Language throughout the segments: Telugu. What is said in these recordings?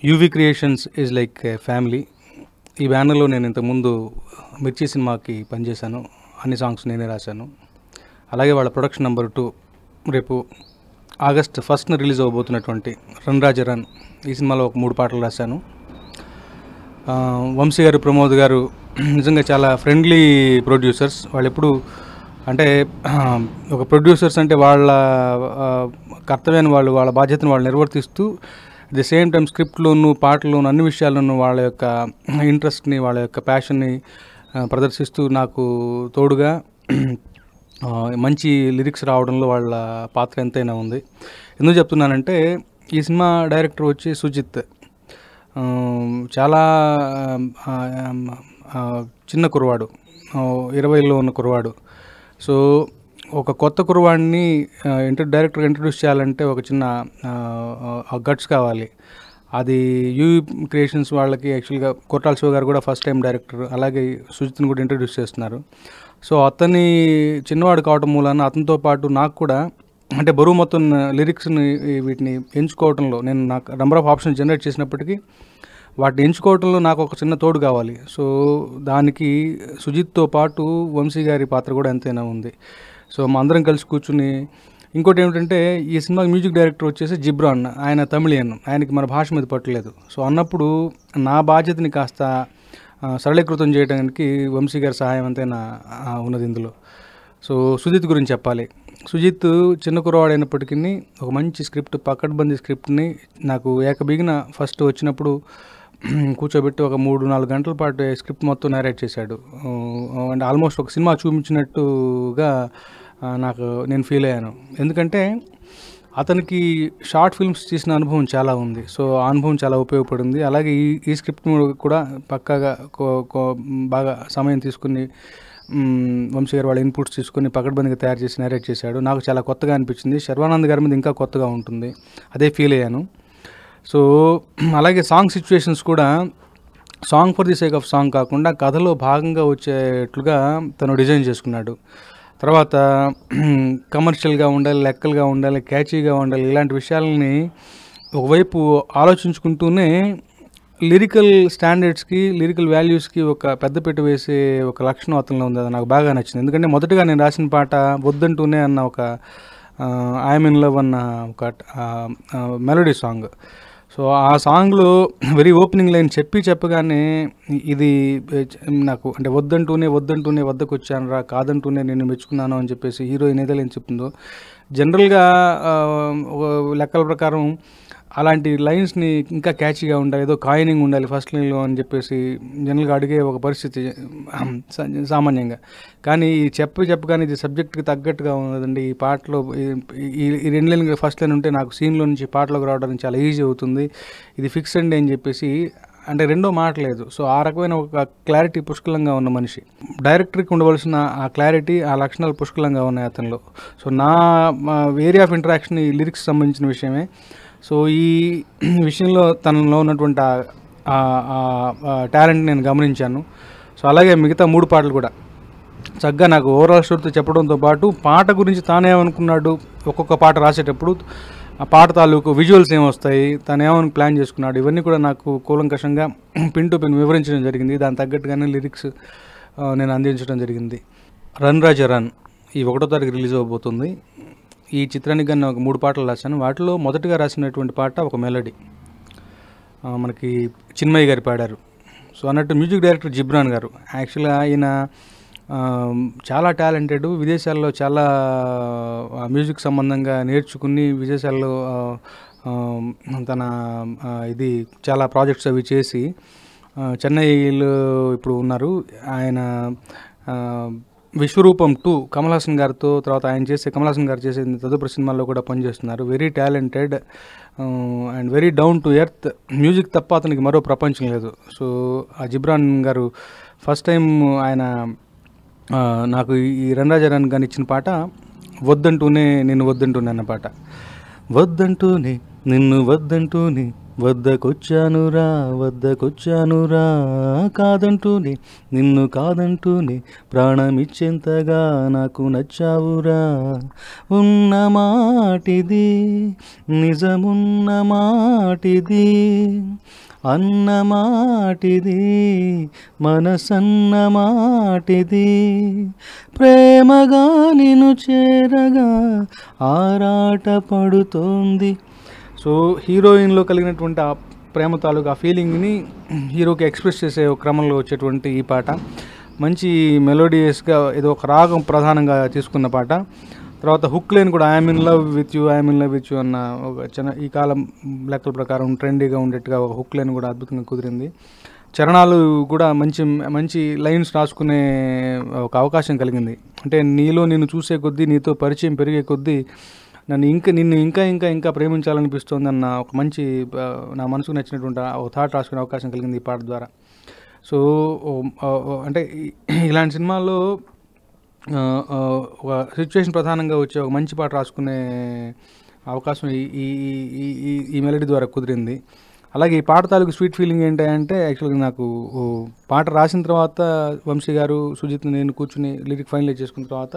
UV creations is like A family. ఈ బ్యానర్లో నేను ఇంతకుముందు మిర్చి సినిమాకి పనిచేశాను. అన్ని సాంగ్స్ నేనే రాశాను. అలాగే వాళ్ళ ప్రొడక్షన్ నెంబర్ 2 రేపు ఆగస్ట్ 1న రిలీజ్ అవ్వబోతున్నటువంటి రన్ రాజ రన్, ఈ సినిమాలో ఒక 3 పాటలు రాశాను. వంశీ గారు, ప్రమోద్ గారు నిజంగా చాలా ఫ్రెండ్లీ ప్రొడ్యూసర్స్. వాళ్ళు ఎప్పుడు అంటే ఒక ప్రొడ్యూసర్స్ అంటే వాళ్ళ కర్తవ్యాన్ని వాళ్ళ బాధ్యతను వాళ్ళు నిర్వర్తిస్తూ అట్ ది సేమ్ టైం స్క్రిప్ట్లోను, పాటల్లోను, అన్ని విషయాల్లోనూ వాళ్ళ యొక్క ఇంట్రెస్ట్ని, వాళ్ళ యొక్క ప్యాషన్ని ప్రదర్శిస్తూ నాకు తోడుగా మంచి లిరిక్స్ రావడంలో వాళ్ళ పాత్ర ఎంతైనా ఉంది. ఎందుకు చెప్తున్నానంటే ఈ సినిమా డైరెక్టర్ వచ్చి సుజిత్. చాలా చిన్న కుర్రవాడు, 20లో ఉన్న కుర్రవాడు. సో ఒక కొత్త కుర్రవాడిని డైరెక్టర్గా ఇంట్రడ్యూస్ చేయాలంటే ఒక చిన్న గట్స్ కావాలి. అది యూవీ క్రియేషన్స్ వాళ్ళకి యాక్చువల్గా కొట్టాల శివ గారు కూడా ఫస్ట్ టైం డైరెక్టర్, అలాగే సుజిత్ని కూడా ఇంట్రడ్యూస్ చేస్తున్నారు. సో అతని చిన్నవాడు కావడం మూలాన అతనితో పాటు నాకు కూడా అంటే బరువు మొత్తం లిరిక్స్ని వీటిని ఎంచుకోవడంలో నాకు నెంబర్ ఆఫ్ ఆప్షన్స్ జనరేట్ చేసినప్పటికీ వాటిని ఎంచుకోవడంలో నాకు ఒక చిన్న తోడు కావాలి. సో దానికి సుజిత్తో పాటు వంశీ గారి పాత్ర కూడా ఎంతైనా ఉంది. సో మా అందరం కలిసి కూర్చుని, ఇంకోటి ఏమిటంటే ఈ సినిమాకి మ్యూజిక్ డైరెక్టర్ వచ్చేసి జిబ్రాన్, ఆయన తమిళియన్, ఆయనకి మన భాష మీద పట్టలేదు. సో అన్నప్పుడు నా బాధ్యతని కాస్త సరళీకృతం చేయడానికి వంశీ గారి సహాయం ఎంతైనా ఉన్నది ఇందులో. సో సుజిత్ గురించి చెప్పాలి. సుజిత్ చిన్న కుర్రవాడైనప్పటికీ ఒక మంచి స్క్రిప్ట్, పకడ్బందీ స్క్రిప్ట్ని నాకు ఏకబిగిన ఫస్ట్ వచ్చినప్పుడు కూర్చోబెట్టి ఒక 3-4 గంటల పాటు స్క్రిప్ట్ మొత్తం నేరేట్ చేశాడు. అండ్ ఆల్మోస్ట్ ఒక సినిమా చూపించినట్టుగా నేను ఫీల్ అయ్యాను. ఎందుకంటే అతనికి షార్ట్ ఫిల్మ్స్ తీసిన అనుభవం చాలా ఉంది. సో ఆ అనుభవం చాలా ఉపయోగపడింది. అలాగే ఈ స్క్రిప్ట్ కూడా పక్కాగా బాగా సమయం తీసుకుని వంశీ గారు వాళ్ళ ఇన్పుట్స్ తీసుకుని పకడ్బందీగా తయారు చేసి నేరేట్ చేశాడు. నాకు చాలా కొత్తగా అనిపించింది. శర్వానంద్ గారి మీద ఇంకా కొత్తగా ఉంటుంది, అదే ఫీల్ అయ్యాను. సో అలాగే సాంగ్ సిచ్యువేషన్స్ కూడా song for the sake of song కాకుండా కథలో భాగంగా వచ్చేట్లుగా తను డిజైన్ చేసుకున్నాడు. తర్వాత కమర్షియల్గా ఉండాలి, లెక్కలుగా ఉండాలి, క్యాచీగా ఉండాలి, ఇలాంటి విషయాలని ఒకవైపు ఆలోచించుకుంటూనే లిరికల్ స్టాండర్డ్స్కి, లిరికల్ వాల్యూస్కి ఒక పెద్దపీట వేసే ఒక లక్షణం అతనిలో ఉంది. అది నాకు బాగా నచ్చింది. ఎందుకంటే మొదటగా నేను రాసిన పాట వద్దంటూనే అన్న ఒక ఐఎమ్ ఇన్ లవ్ అన్న ఒక మెలోడీ సాంగ్. సో ఆ సాంగ్లో వెరీ ఓపెనింగ్ లైన్ చెప్పగానే ఇది నాకు అంటే వద్దంటూనే వద్దకు వచ్చాను రా, కాదంటూనే నేను మెచ్చుకున్నాను అని చెప్పేసి హీరోయిన్ ఏదైనా చెప్తుందో, జనరల్గా లెక్కల ప్రకారం అలాంటి లైన్స్ని ఇంకా క్యాచీగా ఉండాలి, ఏదో కాయినింగ్ ఉండాలి ఫస్ట్ లైన్లో అని చెప్పేసి జనరల్గా అడిగే ఒక పరిస్థితి సామాన్యంగా. కానీ చెప్పగానే ఇది సబ్జెక్ట్కి తగ్గట్టుగా ఉన్నదండి. ఈ పాటలో ఈ 2 లైన్లు ఫస్ట్ లైన్ ఉంటే నాకు సీన్లో నుంచి పాటలోకి రావడానికి చాలా ఈజీ అవుతుంది, ఇది ఫిక్స్ అండి అని చెప్పేసి, అంటే రెండో మాట లేదు. సో ఆ రకమైన ఒక క్లారిటీ పుష్కలంగా ఉన్న మనిషి. డైరెక్టర్కి ఉండవలసిన ఆ క్లారిటీ, ఆ లక్షణాలు పుష్కలంగా ఉన్నాయి అతనిలో. సో నా ఏరియా ఆఫ్ ఇంటరాక్షన్ ఈ లిరిక్స్ సంబంధించిన విషయమే. సో ఈ విషయంలో తనలో ఉన్నటువంటి టాలెంట్ నేను గమనించాను. సో అలాగే మిగతా 3 పాటలు కూడా చక్కగా నాకు ఓవరాల్ స్టోరీతో చెప్పడంతో పాటు పాట గురించి తానేమనుకున్నాడు, ఒక్కొక్క పాట రాసేటప్పుడు ఆ పాట తాలూకు విజువల్స్ ఏమొస్తాయి, తను ఏమని ప్లాన్ చేసుకున్నాడు, ఇవన్నీ కూడా నాకు కూలంకషంగా పిన్ టు పిన్ వివరించడం జరిగింది. దాని తగ్గట్టుగానే లిరిక్స్ నేను అందించడం జరిగింది. రన్ రాజ రన్ ఈ 1వ తారీఖు రిలీజ్ అవ్వబోతుంది. ఈ చిత్రానికి కానీ ఒక 3 పాటలు రాశాను. వాటిలో మొదటగా రాసినటువంటి పాట ఒక మెలడీ మనకి చిన్మయ్య గారు పాడారు. సో అన్నట్టు మ్యూజిక్ డైరెక్టర్ జిబ్రాన్ గారు యాక్చువల్గా ఆయన చాలా టాలెంటెడ్, విదేశాల్లో చాలా మ్యూజిక్ సంబంధంగా నేర్చుకుని విదేశాల్లో తన ఇది చాలా ప్రాజెక్ట్స్ అవి చేసి చెన్నైలో ఇప్పుడు ఉన్నారు. ఆయన విశ్వరూపం 2 కమల్ హాసన్ గారితో, తర్వాత కమల్ హాసన్ గారు చేసే తదుపరి సినిమాల్లో కూడా పనిచేస్తున్నారు. Very talented and very down to earth. Music తప్ప అతనికి మరో ప్రపంచం లేదు. సో ఆ జిబ్రాన్ గారు ఫస్ట్ టైం ఆయన నాకు ఈ రన్ రాజ రన్ గాని ఇచ్చిన పాట వద్దంటూనే నిన్ను వద్దంటూనే అన్న పాట. వద్దంటూనే నిన్ను వద్దంటూనే వద్దకొచ్చానురా వద్దకొచ్చానురా కాదంటూనే నిన్ను కాదంటూనే ప్రాణమిచ్చేంతగా నాకు నచ్చావురా. ఉన్న మాటిది నిజమున్న మాటిది అన్న మాటిది మనసన్న మాటిది ప్రేమగా నిన్ను చేరగా ఆరాట పడుతోంది. సో హీరోయిన్లో కలిగినటువంటి ఆ ప్రేమ తాలూకు ఆ ఫీలింగ్ని హీరోకి ఎక్స్ప్రెస్ చేసే క్రమంలో వచ్చేటువంటి ఈ పాట మంచి మెలోడియస్గా ఏదో ఒక రాగం ప్రధానంగా తీసుకున్న పాట. తర్వాత హుక్ లైన్ కూడా I'm in love with you అన్న ఒక చిన్న ఈ కాలం లెక్కల ప్రకారం ట్రెండీగా ఉండేట్టుగా ఒక హుక్ లైన్ కూడా అద్భుతంగా కుదిరింది. చరణాలు కూడా మంచి మంచి లైన్స్ రాసుకునే ఒక అవకాశం కలిగింది. అంటే నీలో నిన్ను చూసే కొద్దీ నీతో పరిచయం పెరిగే కొద్దీ నిన్ను ఇంకా ప్రేమించాలనిపిస్తుంది అన్న ఒక మంచి నా మనసుకు నచ్చినటువంటి ఒక థాట్ రాసుకునే అవకాశం కలిగింది ఈ పాట ద్వారా. సో అంటే ఇలాంటి సినిమాల్లో ఒక సిచ్యువేషన్ ప్రధానంగా వచ్చే ఒక మంచి పాట రాసుకునే అవకాశం ఈ మెలడీ ద్వారా కుదిరింది. అలాగే ఈ పాట తాలూకు స్వీట్ ఫీలింగ్ ఏంటంటే యాక్చువల్గా నాకు పాట రాసిన తర్వాత వంశీ గారు సుజిత్ నేను కూర్చుని లిరిక్ ఫైనలైజ్ చేసుకున్న తర్వాత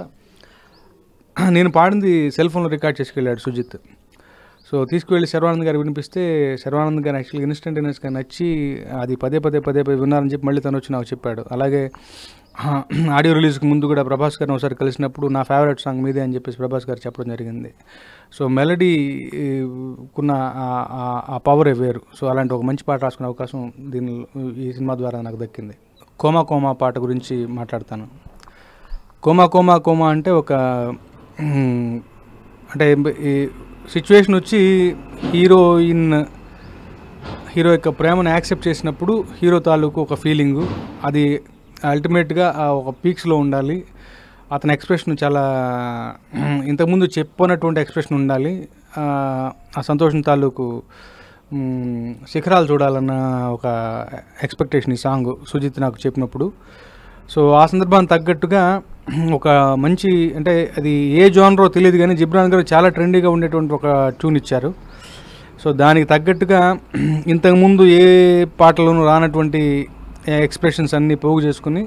నేను పాడింది సెల్ ఫోన్లో రికార్డ్ చేసుకెళ్ళాడు సుజిత్. సో తీసుకువెళ్ళి శర్వానంద్ గారు వినిపిస్తే శర్వానంద్ గారు యాక్చువల్గా ఇన్స్టంటేనియస్గా నచ్చి అది పదే విన్నారని చెప్పి మళ్ళీ తను వచ్చి నాకు చెప్పాడు. అలాగే ఆడియో రిలీజ్కి ముందు కూడా ప్రభాస్ గారిని ఒకసారి కలిసినప్పుడు నా ఫేవరెట్ సాంగ్ మీదే అని చెప్పేసి ప్రభాస్ గారు చెప్పడం జరిగింది. సో మెలడీకున్న ఆ పవరే వేరు. సో అలాంటి ఒక మంచి పాట రాసుకునే అవకాశం ఈ సినిమా ద్వారా నాకు దక్కింది. కోమా కోమా పాట గురించి మాట్లాడతాను. కోమా అంటే ఒక అంటే ఈ సిచ్యువేషన్ వచ్చి హీరో యొక్క ప్రేమను యాక్సెప్ట్ చేసినప్పుడు హీరో తాలూకు ఒక ఫీలింగు అది అల్టిమేట్గా ఒక పీక్స్లో ఉండాలి. అతని ఎక్స్ప్రెషన్ చాలా ఇంతకుముందు చెప్పనటువంటి ఎక్స్ప్రెషన్ ఉండాలి. ఆ సంతోషం తాలూకు శిఖరాలు చూడాలన్న ఒక ఎక్స్పెక్టేషన్ ఈ సాంగ్ సుజిత్ నాకు చెప్పినప్పుడు. సో ఆ సందర్భానికి తగ్గట్టుగా ఒక మంచి అంటే అది ఏ జోనరో తెలియదు కానీ జిబ్రాన్ గారు చాలా ట్రెండీగా ఉండేటువంటి ఒక ట్యూన్ ఇచ్చారు. సో దానికి తగ్గట్టుగా ఇంతకుముందు ఏ పాటలోనూ రానటువంటి ఎక్స్ప్రెషన్స్ అన్నీ పోగు చేసుకుని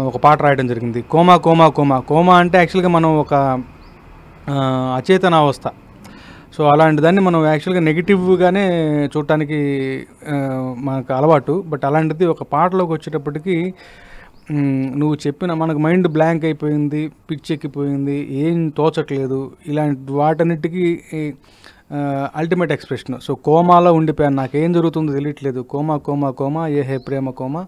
ఒక పాట రాయడం జరిగింది. కోమా అంటే యాక్చువల్గా మనం ఒక అచేతనావస్థ. సో అలాంటి దాన్ని మనం యాక్చువల్గా నెగిటివ్గానే చూడటానికి మనకు అలవాటు. బట్ అలాంటిది ఒక పాటలోకి వచ్చేటప్పటికి నువ్వు చెప్పిన మనకు మైండ్ బ్లాంక్ అయిపోయింది, పిచ్చెక్కిపోయింది, ఏం తోచట్లేదు, ఇలాంటి వాటన్నిటికీ అల్టిమేట్ ఎక్స్ప్రెషన్. సో కోమాలో ఉండిపోయాను, నాకేం జరుగుతుందో తెలియట్లేదు, కోమా ఏ హే ప్రేమ కోమా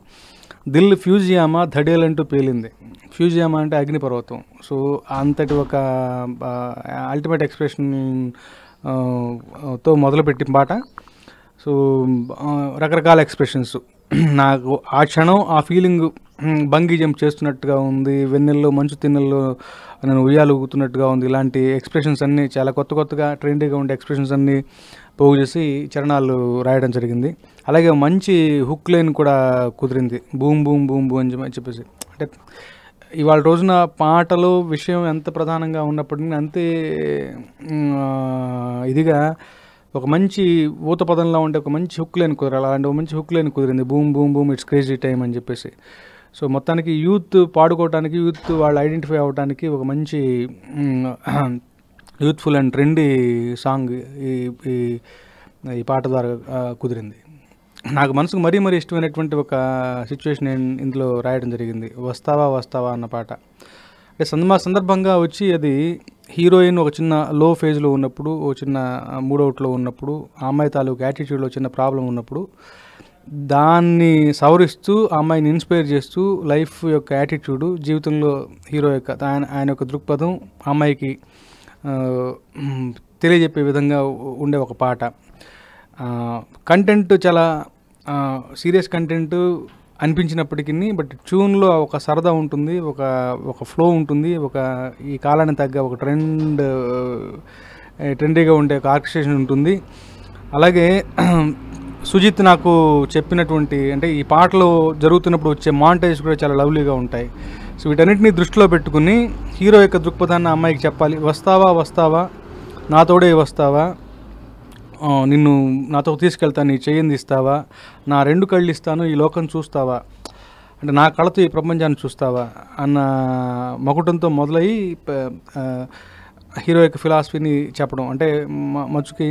దిల్ ఫ్యూజియామా ధడేలంటూ పేలింది. ఫ్యూజియామా అంటే అగ్నిపర్వతం. సో అంతటి ఒక అల్టిమేట్ ఎక్స్ప్రెషన్ తో మొదలుపెట్టిన పాట. సో రకరకాల ఎక్స్ప్రెషన్స్ నాకు ఆ క్షణం ఆ ఫీలింగ్ బంగీ జంప్ చేస్తున్నట్టుగా ఉంది, వెన్నెల్లో మంచు తిన్నెల్లో నేను ఉయ్యాలు ఊగుతున్నట్టుగా ఉంది. ఇలాంటి ఎక్స్ప్రెషన్స్ అన్నీ చాలా కొత్తగా ట్రెండీగా ఉండే ఎక్స్ప్రెషన్స్ అన్నీ పోగు చేసి చరణాలు రాయడం జరిగింది. అలాగే మంచి హుక్ లైన్ కూడా కుదిరింది, బూమ్ బూమ్ బూమ్ బూమ్ అని చెప్పేసి. అంటే ఇవాళ రోజున పాటలో విషయం ఎంత ప్రధానంగా ఉన్నప్పటికీ అంతే ఇదిగా ఒక మంచి ఊత పదంలో ఉండే ఒక మంచి హుక్ లైన్ కుదరాలి. అలాంటి ఒక మంచి హుక్ లైన్ కుదిరింది, boom boom boom it's crazy time అని చెప్పేసి. సో మొత్తానికి యూత్ పాడుకోవటానికి, యూత్ వాళ్ళు ఐడెంటిఫై అవ్వడానికి ఒక మంచి యూత్ఫుల్ అండ్ ట్రెండీ సాంగ్ ఈ పాట ద్వారా కుదిరింది. నాకు మనసుకు మరీ ఇష్టమైనటువంటి ఒక సిచ్యువేషన్ ఇందులో రాయడం జరిగింది, వస్తావా అన్న పాట. అంటే సందర్భంగా వచ్చి అది హీరోయిన్ ఒక చిన్న లో ఫేజ్లో ఉన్నప్పుడు, ఒక చిన్న మూడౌట్లో ఉన్నప్పుడు, ఆ అమ్మాయి తాలూకు యాటిట్యూడ్లో చిన్న ప్రాబ్లం ఉన్నప్పుడు దాన్ని సవరిస్తూ ఆ అమ్మాయిని ఇన్స్పైర్ చేస్తూ లైఫ్ యొక్క యాటిట్యూడు, జీవితంలో హీరో యొక్క ఆయన యొక్క దృక్పథం ఆ అమ్మాయికి తెలియజెప్పే విధంగా ఉండే ఒక పాట. కంటెంట్ చాలా సీరియస్ కంటెంట్ అనిపించినప్పటికీ బట్ ట్యూన్లో ఒక సరదా ఉంటుంది, ఒక ఫ్లో ఉంటుంది, ఈ కాలానికి తగ్గ ఒక ట్రెండీగా ఉండే ఒక ఆర్కెస్ట్రేషన్ ఉంటుంది. అలాగే సుజిత్ నాకు చెప్పినటువంటి అంటే ఈ పాటలో జరుగుతున్నప్పుడు వచ్చే మాంటేజ్ కూడా చాలా లవ్లీగా ఉంటాయి. సో వీటన్నిటిని దృష్టిలో పెట్టుకుని హీరో యొక్క దృక్పథాన్ని అమ్మాయికి చెప్పాలి, వస్తావా నాతోడే వస్తావా, నిన్ను నాతో తీసుకెళ్తాను, నీ చెయ్యింది ఇస్తావా, నా 2 కళ్ళు ఇస్తాను, ఈ లోకం చూస్తావా, అంటే నా కళ్ళతో ఈ ప్రపంచాన్ని చూస్తావా అన్న మకుటంతో మొదలయ్యి హీరో యొక్క ఫిలాసఫీని చెప్పడం. అంటే మచ్చుకి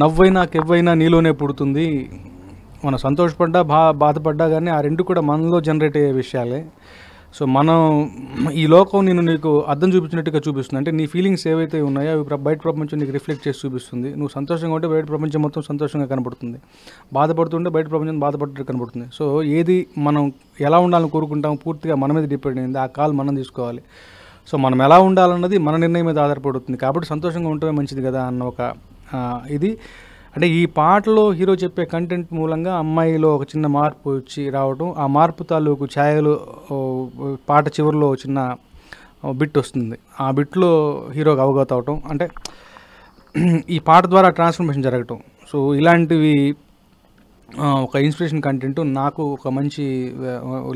నవ్వైనా కెవ్వైనా నీలోనే పుడుతుంది, మనం సంతోషపడ్డా బాధపడ్డా కానీ ఆ 2 కూడా మనలో జనరేట్ అయ్యే విషయాలే. సో మనం ఈ లోకం నేను నీకు అర్థం చూపించినట్టుగా చూపిస్తుంది. అంటే నీ ఫీలింగ్స్ ఏవైతే ఉన్నాయో అవి బయట ప్రపంచం నీకు రిఫ్లెక్ట్ చేసి చూపిస్తుంది. నువ్వు సంతోషంగా ఉంటే బయట ప్రపంచం మొత్తం సంతోషంగా కనబడుతుంది, బాధపడుతుంటే బయట ప్రపంచం బాధపడుతూ కనబడుతుంది. సో ఏది మనం ఎలా ఉండాలని కోరుకుంటాం పూర్తిగా మన మీద డిపెండ్ అయింది. ఆ కాల్ మనం తీసుకోవాలి. సో మనం ఎలా ఉండాలన్నది మన నిర్ణయం మీద ఆధారపడుతుంది. కాబట్టి సంతోషంగా ఉండటమే మంచిది కదా అన్న ఒక ఇది. అంటే ఈ పాటలో హీరో చెప్పే కంటెంట్ మూలంగా అమ్మాయిలో ఒక చిన్న మార్పు వచ్చి రావడం, ఆ మార్పు తాలూకు ఛాయలు పాట చివరిలో చిన్న బిట్ వస్తుంది. ఆ బిట్లో హీరోకి అవగత అవటం, అంటే ఈ పాట ద్వారా ట్రాన్స్ఫర్మేషన్ జరగటం. సో ఇలాంటివి ఒక ఇన్స్పిరేషన్ కంటెంట్ నాకు ఒక మంచి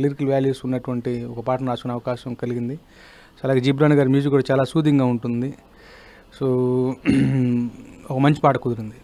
లిరికల్ వాల్యూస్ ఉన్నటువంటి ఒక పాటను రాసుకునే అవకాశం కలిగింది. సో అలాగే జిబ్రాన్ గారి మ్యూజిక్ కూడా చాలా సూదింగ్గా ఉంటుంది. సో ఒక మంచి పాట కుదిరింది.